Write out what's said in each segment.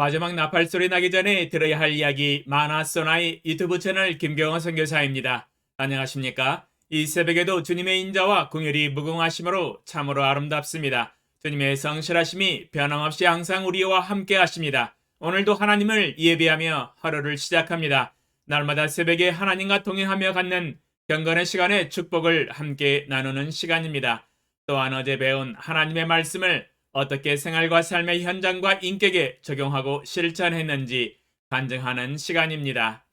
마지막 나팔 소리 나기 전에 들어야 할 이야기 마나소나의 유튜브 채널 김경원 선교사입니다. 안녕하십니까? 이 새벽에도 주님의 인자와 긍휼이 무궁하심으로 참으로 아름답습니다. 주님의 성실하심이 변함없이 항상 우리와 함께 하십니다. 오늘도 하나님을 예배하며 하루를 시작합니다. 날마다 새벽에 하나님과 동행하며 갖는 경건의 시간의 축복을 함께 나누는 시간입니다. 또한 어제 배운 하나님의 말씀을 어떻게 생활과 삶의 현장과 인격에 적용하고 실천했는지 간증하는 시간입니다.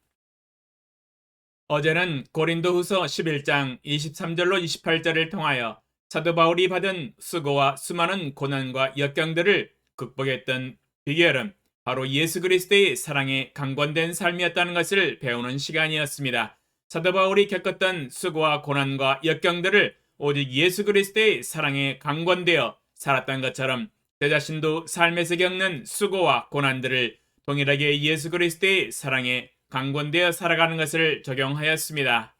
어제는 고린도후서 11장 23절로 28절을 통하여 사도 바울이 받은 수고와 수많은 고난과 역경들을 극복했던 비결은 바로 예수 그리스도의 사랑에 강권된 삶이었다는 것을 배우는 시간이었습니다. 사도 바울이 겪었던 수고와 고난과 역경들을 오직 예수 그리스도의 사랑에 강권되어 살았던 것처럼 제 자신도 삶에서 겪는 수고와 고난들을 동일하게 예수 그리스도의 사랑에 강권되어 살아가는 것을 적용하였습니다.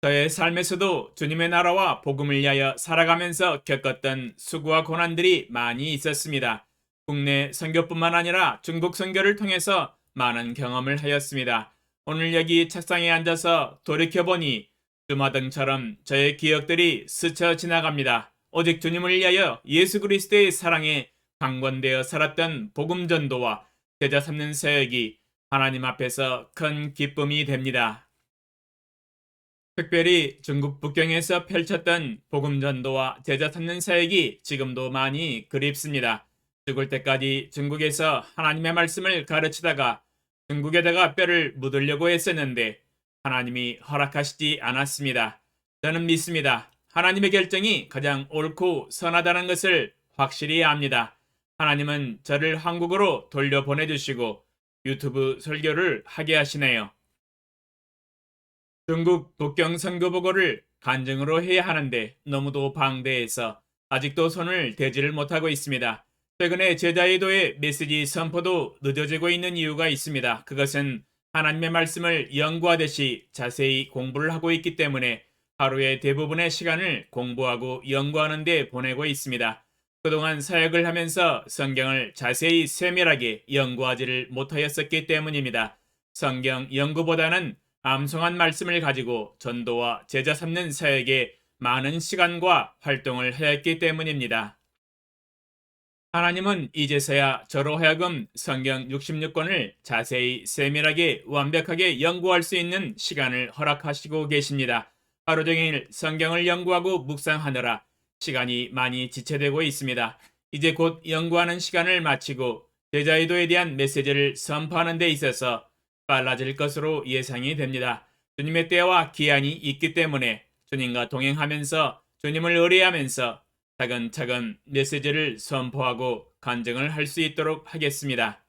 저의 삶에서도 주님의 나라와 복음을 위하여 살아가면서 겪었던 수고와 고난들이 많이 있었습니다. 국내 선교뿐만 아니라 중국 선교를 통해서 많은 경험을 하였습니다. 오늘 여기 책상에 앉아서 돌이켜보니 주마등처럼 저의 기억들이 스쳐 지나갑니다. 오직 주님을 위하여 예수 그리스도의 사랑에 강권되어 살았던 복음 전도와 제자 삼는 사역이 하나님 앞에서 큰 기쁨이 됩니다. 특별히 중국 북경에서 펼쳤던 복음 전도와 제자 삼는 사역이 지금도 많이 그립습니다. 죽을 때까지 중국에서 하나님의 말씀을 가르치다가 중국에다가 뼈를 묻으려고 했었는데 하나님이 허락하시지 않았습니다. 저는 믿습니다. 하나님의 결정이 가장 옳고 선하다는 것을 확실히 압니다. 하나님은 저를 한국으로 돌려보내주시고 유튜브 설교를 하게 하시네요. 중국 북경 선교보고를 간증으로 해야 하는데 너무도 방대해서 아직도 손을 대지를 못하고 있습니다. 최근에 제자의도의 메시지 선포도 늦어지고 있는 이유가 있습니다. 그것은 하나님의 말씀을 연구하듯이 자세히 공부를 하고 있기 때문에 하루의 대부분의 시간을 공부하고 연구하는 데 보내고 있습니다. 그동안 사역을 하면서 성경을 자세히 세밀하게 연구하지를 못하였었기 때문입니다. 성경 연구보다는 암송한 말씀을 가지고 전도와 제자 삼는 사역에 많은 시간과 활동을 하였기 때문입니다. 하나님은 이제서야 저로 하여금 성경 66권을 자세히 세밀하게 완벽하게 연구할 수 있는 시간을 허락하시고 계십니다. 하루 종일 성경을 연구하고 묵상하느라 시간이 많이 지체되고 있습니다. 이제 곧 연구하는 시간을 마치고 제자의도에 대한 메시지를 선포하는 데 있어서 빨라질 것으로 예상이 됩니다. 주님의 때와 기한이 있기 때문에 주님과 동행하면서 주님을 의뢰하면서 차근차근 메시지를 선포하고 간증을 할 수 있도록 하겠습니다.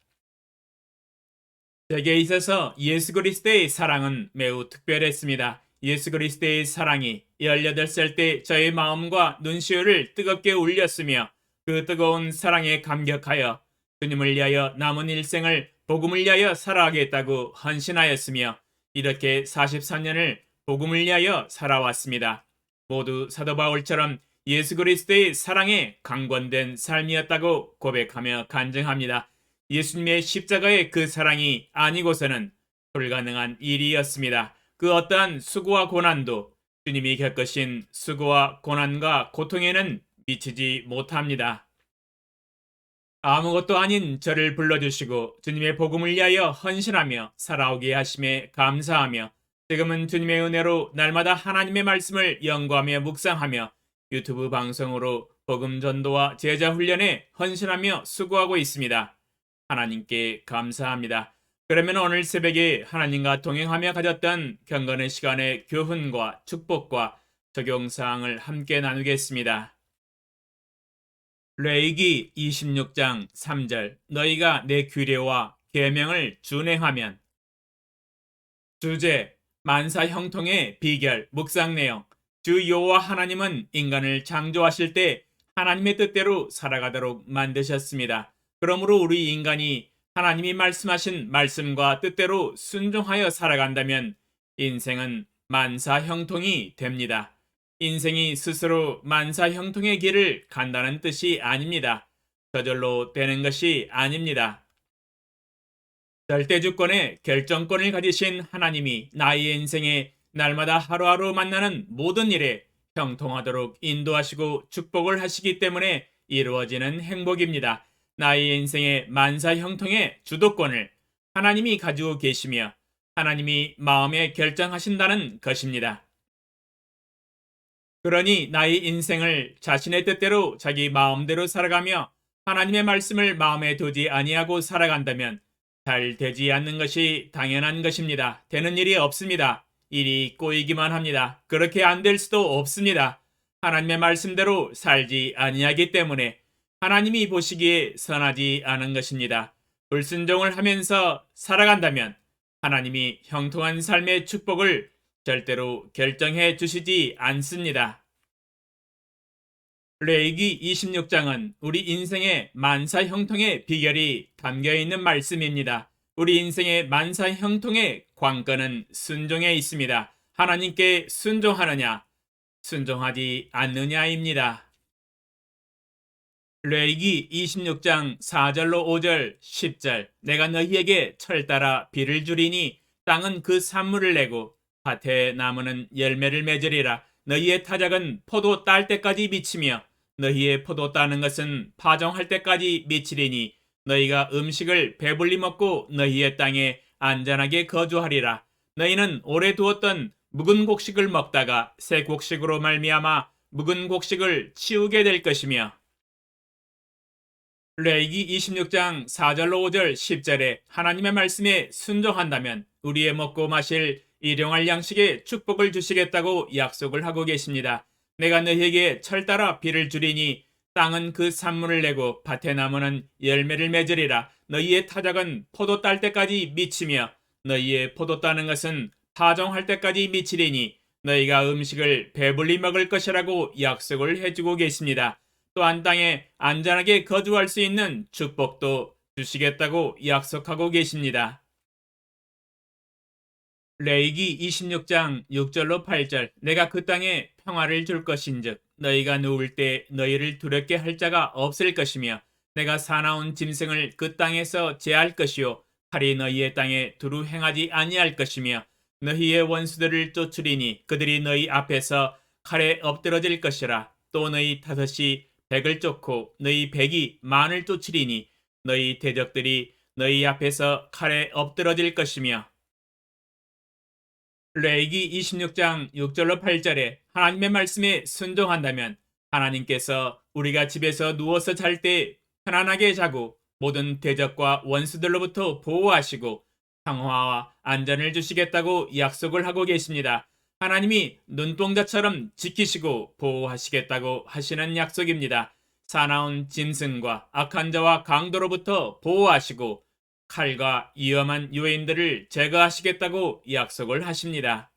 제게 있어서 예수 그리스도의 사랑은 매우 특별했습니다. 예수 그리스도의 사랑이 18살 때 저의 마음과 눈시울을 뜨겁게 울렸으며 그 뜨거운 사랑에 감격하여 주님을 위하여 남은 일생을 복음을 위하여 살아가겠다고 헌신하였으며 이렇게 43년을 복음을 위하여 살아왔습니다. 모두 사도 바울처럼 예수 그리스도의 사랑에 강권된 삶이었다고 고백하며 간증합니다. 예수님의 십자가의 그 사랑이 아니고서는 불가능한 일이었습니다. 그 어떠한 수고와 고난도 주님이 겪으신 수고와 고난과 고통에는 미치지 못합니다. 아무것도 아닌 저를 불러주시고 주님의 복음을 위하여 헌신하며 살아오게 하심에 감사하며 지금은 주님의 은혜로 날마다 하나님의 말씀을 연구하며 묵상하며 유튜브 방송으로 복음 전도와 제자 훈련에 헌신하며 수고하고 있습니다. 하나님께 감사합니다. 그러면 오늘 새벽에 하나님과 동행하며 가졌던 경건의 시간의 교훈과 축복과 적용사항을 함께 나누겠습니다. 레위기 26장 3절 너희가 내 규례와 계명을 준행하면 주제 만사 형통의 비결 묵상 내용 주 여호와 하나님은 인간을 창조하실 때 하나님의 뜻대로 살아가도록 만드셨습니다. 그러므로 우리 인간이 하나님이 말씀하신 말씀과 뜻대로 순종하여 살아간다면 인생은 만사 형통이 됩니다. 인생이 스스로 만사 형통의 길을 간다는 뜻이 아닙니다. 저절로 되는 것이 아닙니다. 절대주권의 결정권을 가지신 하나님이 나의 인생에 날마다 하루하루 만나는 모든 일에 형통하도록 인도하시고 축복을 하시기 때문에 이루어지는 행복입니다. 나의 인생의 만사 형통의 주도권을 하나님이 가지고 계시며 하나님이 마음에 결정하신다는 것입니다. 그러니 나의 인생을 자신의 뜻대로 자기 마음대로 살아가며 하나님의 말씀을 마음에 두지 아니하고 살아간다면 잘 되지 않는 것이 당연한 것입니다. 되는 일이 없습니다. 일이 꼬이기만 합니다. 그렇게 안 될 수도 없습니다. 하나님의 말씀대로 살지 아니하기 때문에 하나님이 보시기에 선하지 않은 것입니다. 불순종을 하면서 살아간다면 하나님이 형통한 삶의 축복을 절대로 결정해 주시지 않습니다. 레위기 26장은 우리 인생의 만사 형통의 비결이 담겨 있는 말씀입니다. 우리 인생의 만사 형통의 관건은 순종에 있습니다. 하나님께 순종하느냐, 순종하지 않느냐입니다. 레위기 26장 4절로 5절, 10절 내가 너희에게 철 따라 비를 주리니 땅은 그 산물을 내고 밭의 나무는 열매를 맺으리라. 너희의 타작은 포도 딸 때까지 미치며 너희의 포도 따는 것은 파종할 때까지 미치리니 너희가 음식을 배불리 먹고 너희의 땅에 안전하게 거주하리라. 너희는 오래 두었던 묵은 곡식을 먹다가 새 곡식으로 말미암아 묵은 곡식을 치우게 될 것이며 레위기 26장 4절로 5절 10절에 하나님의 말씀에 순종한다면 우리의 먹고 마실 일용할 양식에 축복을 주시겠다고 약속을 하고 계십니다. 내가 너희에게 철 따라 비를 주리니 땅은 그 산물을 내고 밭의 나무는 열매를 맺으리라. 너희의 타작은 포도 딸 때까지 미치며 너희의 포도 따는 것은 파종할 때까지 미치리니 너희가 음식을 배불리 먹을 것이라고 약속을 해주고 계십니다. 또한 땅에 안전하게 거주할 수 있는 축복도 주시겠다고 약속하고 계십니다. 레위기 26장 6절로 8절 내가 그 땅에 평화를 줄 것인즉 너희가 누울 때 너희를 두렵게 할 자가 없을 것이며 내가 사나운 짐승을 그 땅에서 제할 것이요 칼이 너희의 땅에 두루 행하지 아니할 것이며 너희의 원수들을 쫓으리니 그들이 너희 앞에서 칼에 엎드러질 것이라. 또 너희 탓이 백을 쫓고 너희 백이 만을 쫓으리니 너희 대적들이 너희 앞에서 칼에 엎드러질 것이며 레위기 26장 6절로 8절에 하나님의 말씀에 순종한다면 하나님께서 우리가 집에서 누워서 잘 때 편안하게 자고 모든 대적과 원수들로부터 보호하시고 평화와 안전을 주시겠다고 약속을 하고 계십니다. 하나님이 눈동자처럼 지키시고 보호하시겠다고 하시는 약속입니다. 사나운 짐승과 악한 자와 강도로부터 보호하시고 칼과 위험한 유해인들을 제거하시겠다고 약속을 하십니다.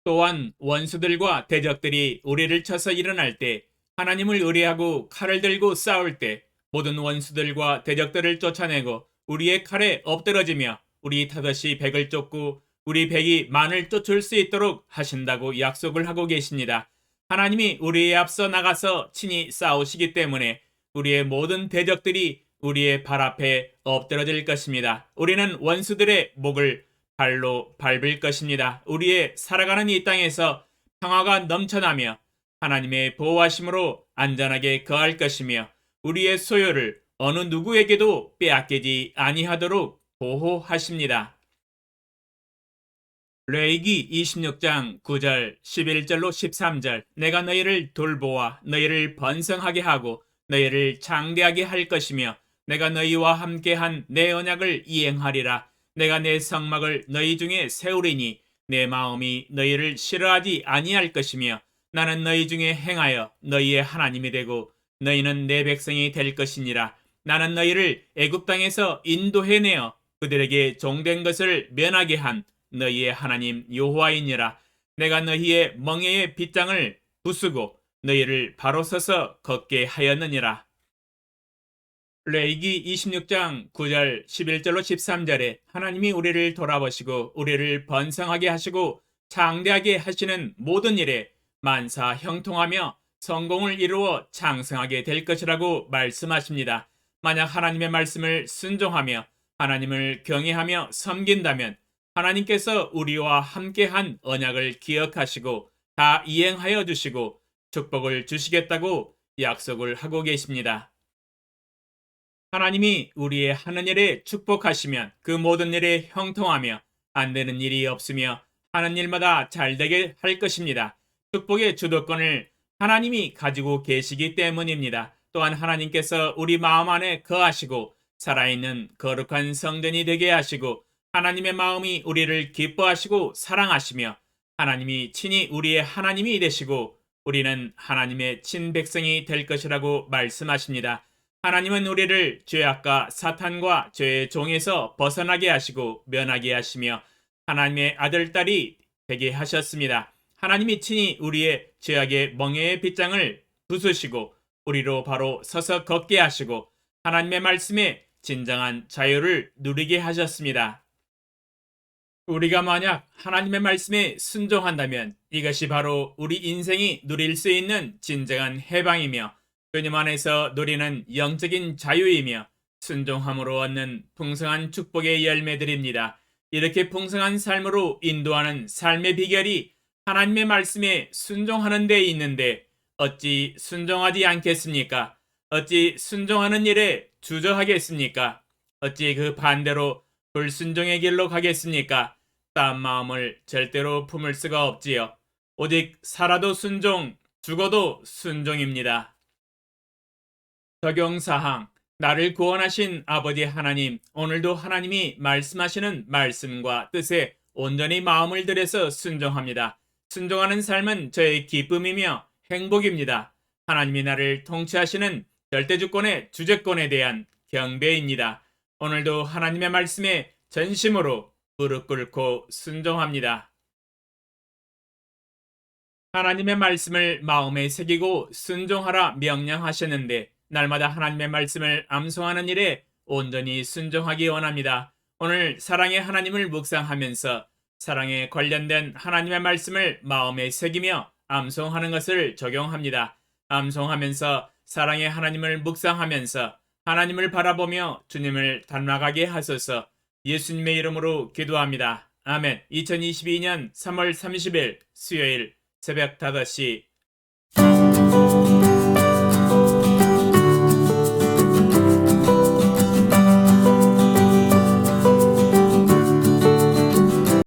또한 원수들과 대적들이 우리를 쳐서 일어날 때 하나님을 의뢰하고 칼을 들고 싸울 때 모든 원수들과 대적들을 쫓아내고 우리의 칼에 엎드러지며 우리 탓없이 백을 쫓고 우리 백이 만을 쫓을 수 있도록 하신다고 약속을 하고 계십니다. 하나님이 우리의 앞서 나가서 친히 싸우시기 때문에 우리의 모든 대적들이 우리의 발 앞에 엎드러질 것입니다. 우리는 원수들의 목을 발로 밟을 것입니다. 우리의 살아가는 이 땅에서 평화가 넘쳐나며 하나님의 보호하심으로 안전하게 거할 것이며 우리의 소유를 어느 누구에게도 빼앗기지 아니하도록 보호하십니다. 레위기 26장 9절 11절로 13절 내가 너희를 돌보아 너희를 번성하게 하고 너희를 장대하게 할 것이며 내가 너희와 함께한 내 언약을 이행하리라. 내가 내 성막을 너희 중에 세우리니 내 마음이 너희를 싫어하지 아니할 것이며 나는 너희 중에 행하여 너희의 하나님이 되고 너희는 내 백성이 될 것이니라. 나는 너희를 애굽 땅에서 인도해내어 그들에게 종된 것을 면하게 한 너희의 하나님 여호와이니라. 내가 너희의 멍에의 빗장을 부수고 너희를 바로 서서 걷게 하였느니라. 레위기 26장 9절 11절로 13절에 하나님이 우리를 돌아보시고 우리를 번성하게 하시고 장대하게 하시는 모든 일에 만사 형통하며 성공을 이루어 장성하게 될 것이라고 말씀하십니다. 만약 하나님의 말씀을 순종하며 하나님을 경외하며 섬긴다면 하나님께서 우리와 함께한 언약을 기억하시고 다 이행하여 주시고 축복을 주시겠다고 약속을 하고 계십니다. 하나님이 우리의 하는 일에 축복하시면 그 모든 일에 형통하며 안 되는 일이 없으며 하는 일마다 잘 되게 할 것입니다. 축복의 주도권을 하나님이 가지고 계시기 때문입니다. 또한 하나님께서 우리 마음 안에 거하시고 살아있는 거룩한 성전이 되게 하시고 하나님의 마음이 우리를 기뻐하시고 사랑하시며 하나님이 친히 우리의 하나님이 되시고 우리는 하나님의 친백성이 될 것이라고 말씀하십니다. 하나님은 우리를 죄악과 사탄과 죄의 종에서 벗어나게 하시고 면하게 하시며 하나님의 아들, 딸이 되게 하셨습니다. 하나님이 친히 우리의 죄악의 멍에의 빗장을 부수시고 우리로 바로 서서 걷게 하시고 하나님의 말씀에 진정한 자유를 누리게 하셨습니다. 우리가 만약 하나님의 말씀에 순종한다면 이것이 바로 우리 인생이 누릴 수 있는 진정한 해방이며 주님 안에서 누리는 영적인 자유이며 순종함으로 얻는 풍성한 축복의 열매들입니다. 이렇게 풍성한 삶으로 인도하는 삶의 비결이 하나님의 말씀에 순종하는 데 있는데 어찌 순종하지 않겠습니까? 어찌 순종하는 일에 주저하겠습니까? 어찌 그 반대로 불순종의 길로 가겠습니까? 딴 마음을 절대로 품을 수가 없지요. 오직 살아도 순종, 죽어도 순종입니다. 적용사항, 나를 구원하신 아버지 하나님, 오늘도 하나님이 말씀하시는 말씀과 뜻에 온전히 마음을 들여서 순종합니다. 순종하는 삶은 저의 기쁨이며 행복입니다. 하나님이 나를 통치하시는 절대주권의 주재권에 대한 경배입니다. 오늘도 하나님의 말씀에 전심으로 무릎 꿇고 순종합니다. 하나님의 말씀을 마음에 새기고 순종하라 명령하셨는데 날마다 하나님의 말씀을 암송하는 일에 온전히 순종하기 원합니다. 오늘 사랑의 하나님을 묵상하면서 사랑에 관련된 하나님의 말씀을 마음에 새기며 암송하는 것을 적용합니다. 암송하면서 사랑의 하나님을 묵상하면서 하나님을 바라보며 주님을 닮아가게 하소서. 예수님의 이름으로 기도합니다. 아멘. 2022년 3월 30일 수요일 새벽 5시